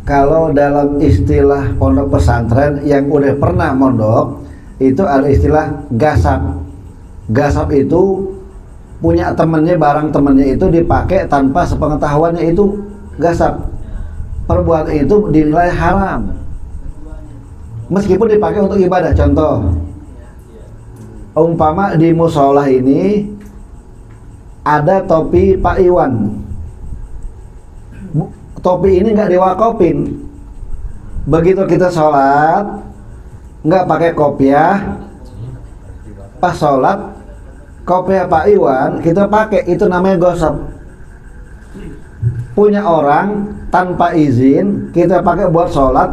Kalau dalam istilah pondok pesantren yang udah pernah mondok, itu ada istilah gasap. Gasap itu punya temennya, barang temennya itu dipakai tanpa sepengetahuannya, itu gasap. Perbuatan itu dinilai haram meskipun dipakai untuk ibadah. Contoh, umpama di musola ini ada topi Pak Iwan. Topi ini nggak diwakopin. Begitu kita sholat nggak pakai kopiah, pas sholat kopiah Pak Iwan kita pakai, itu namanya gosip. Punya orang tanpa izin kita pakai buat sholat,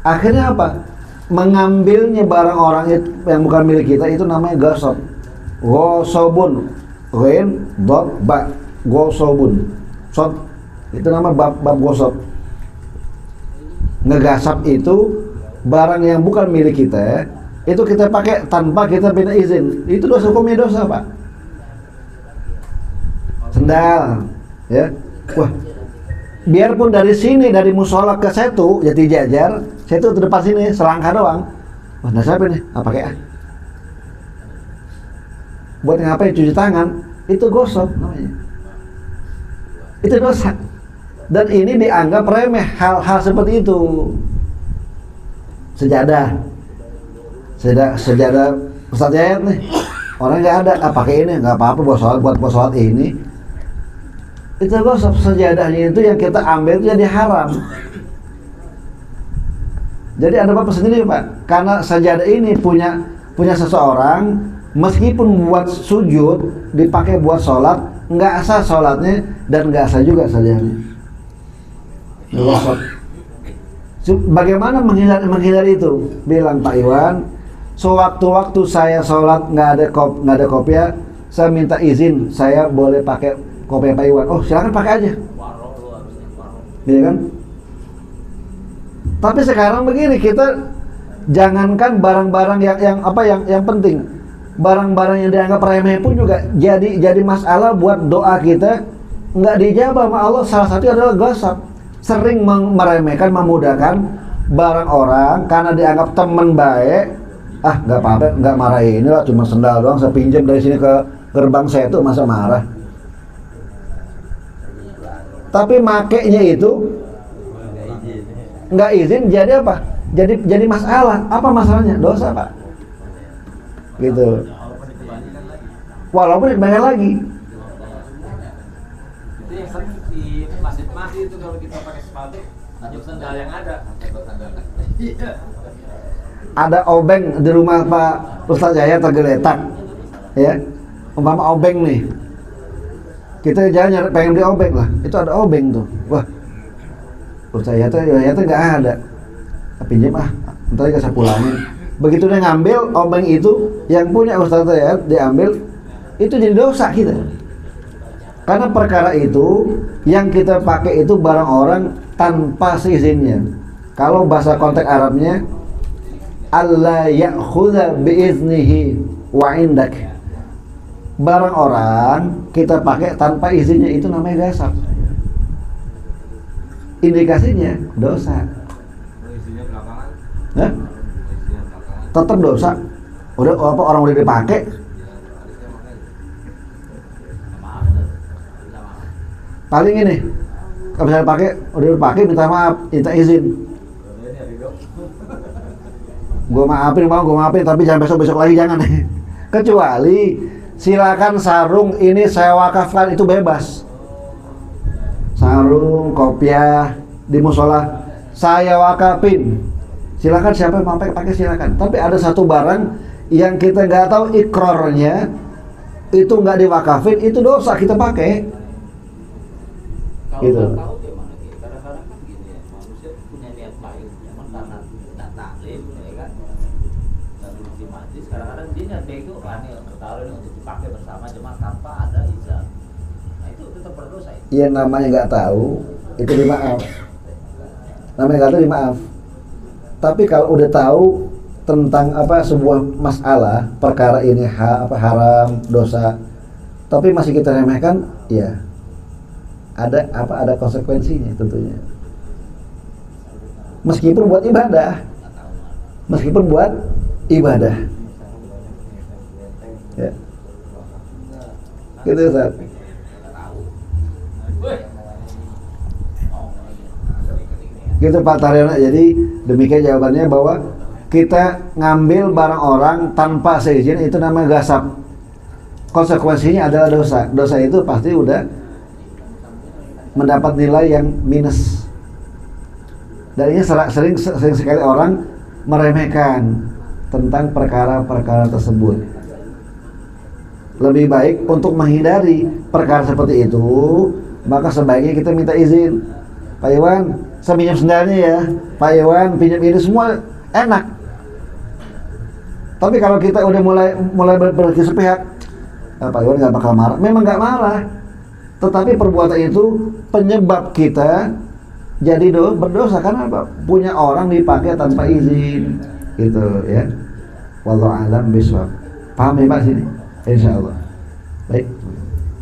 akhirnya apa? Mengambilnya barang orang itu yang bukan milik kita, itu namanya gosip. Gosobun, ghain dot ba, gosobun, sot, itu nama bab gosip. Ngegasap itu barang yang bukan milik kita, itu kita pakai tanpa kita minta izin, itu dosa, hukumnya dosa, Pak. Sendal, ya. Wah, biarpun dari sini, dari musola ke Setu Jati Jajar, Setu ke depan sini selangkah doang. Wah, nah siapa nih? Apa kayak? Buat ngapain? Cuci tangan, itu gosok namanya. Itu dosa. Dan ini dianggap remeh hal-hal seperti itu. Sejadah Ustaz Yayat nih, orang nggak ada, pakai ini nggak apa-apa buat sholat ini. Itu gosok. Sejadahnya itu yang kita ambil itu jadi haram. Jadi ada apa sendiri, Pak? Karena sajadah ini punya seseorang, meskipun buat sujud dipakai buat sholat, nggak sah sholatnya dan nggak sah juga sajadahnya. Gosok. Bagaimana menghindari itu? Bilang Pak Iwan, sewaktu-waktu saya sholat nggak ada kopiah, saya minta izin, saya boleh pakai kopiah Pak Iwan. Oh, silakan pakai aja. Iya kan? Tapi sekarang begini, kita jangankan barang-barang yang penting, barang-barang yang dianggap remeh pun juga jadi masalah buat doa kita, nggak dijabah sama Allah. Salah satu adalah gosip. Sering meremehkan, memudahkan barang orang karena dianggap teman baik. Ah, nggak apa-apa, nggak marah, ini lah cuma sendal doang, saya pinjam dari sini ke gerbang saya, itu masa marah. Tapi makainya itu nggak izin, jadi apa? Jadi masalah. Apa masalahnya? Dosa, Pak. Gitu. Walaupun dibayar lagi. Itu yang sering di masjid-masjid itu kalau kita pakai sepatu, tunjuk sandal yang ada. Ada obeng di rumah Pak Ustaz Yaya tergeletak, ya. Umpama obeng nih, kita jangan pengen beli obeng lah, itu ada obeng tuh. Wah, Ustaz Yaya tuh nggak ada, pinjam ntar saya pulangin. Begitu dia ngambil obeng itu yang punya Ustaz Yaya diambil, itu jadi dosa kita. Karena perkara itu yang kita pakai itu barang orang tanpa seizinnya. Kalau bahasa konteks Arabnya, Allah ya'khudha biiznihi wa indak. Barang orang kita pakai tanpa izinnya, itu namanya gasap. Indikasinya dosa. Isinya belakangan. Hah? Tetap dosa. Orang udah dipakai. Paling ini, kalau misalnya udah dipakai, minta maaf, minta izin. Gue maafin, tapi jangan besok lagi, jangan. Kecuali silakan sarung ini saya wakafkan, itu bebas. Sarung, kopiah di musola saya wakafin, silakan, siapa yang mau pakai silakan. Tapi ada satu barang yang kita nggak tahu ikrarnya, itu nggak diwakafin, itu dosa kita pakai. Kalau Gitu. nggak tahu gimana gitu. Kadang-kadang kan gini ya, manusia punya niat baik, cuman karena tidak taklim, ya kan, lalu di majlis, kadang-kadang dia niat baik itu, ini taruh ini untuk dipakai bersama, cuma tanpa ada izin. Nah itu tetap berdosa. Yang namanya nggak tahu, itu dimaaf. Namanya nggak tahu, dimaaf. Tapi kalau udah tahu tentang sebuah masalah, perkara ini haram, dosa, tapi masih kita remehkan, ya ada konsekuensinya tentunya. meskipun buat ibadah, meskipun buat ibadah. Ya. Gitu Ustaz. Gitu Pak Taryono. Jadi demikian jawabannya, bahwa kita ngambil barang orang tanpa seizin itu namanya gasap. Konsekuensinya adalah dosa. Dosa itu pasti udah mendapat nilai yang minus. Dan ini sering sekali orang meremehkan tentang perkara-perkara tersebut. Lebih baik untuk menghindari perkara seperti itu, maka sebaiknya kita minta izin. Pak Iwan, saya pinjam sendalnya ya. Pak Iwan, pinjam ini, semua enak. Tapi kalau kita udah mulai berpikir sepihak, Pak Iwan nggak bakal marah. Memang nggak marah, tetapi perbuatan itu penyebab kita jadi berdosa karena apa? Punya orang dipakai tanpa izin, gitu ya. Wallahu a'lam bishawab. Paham ya Pak sini? Insya Allah. Baik.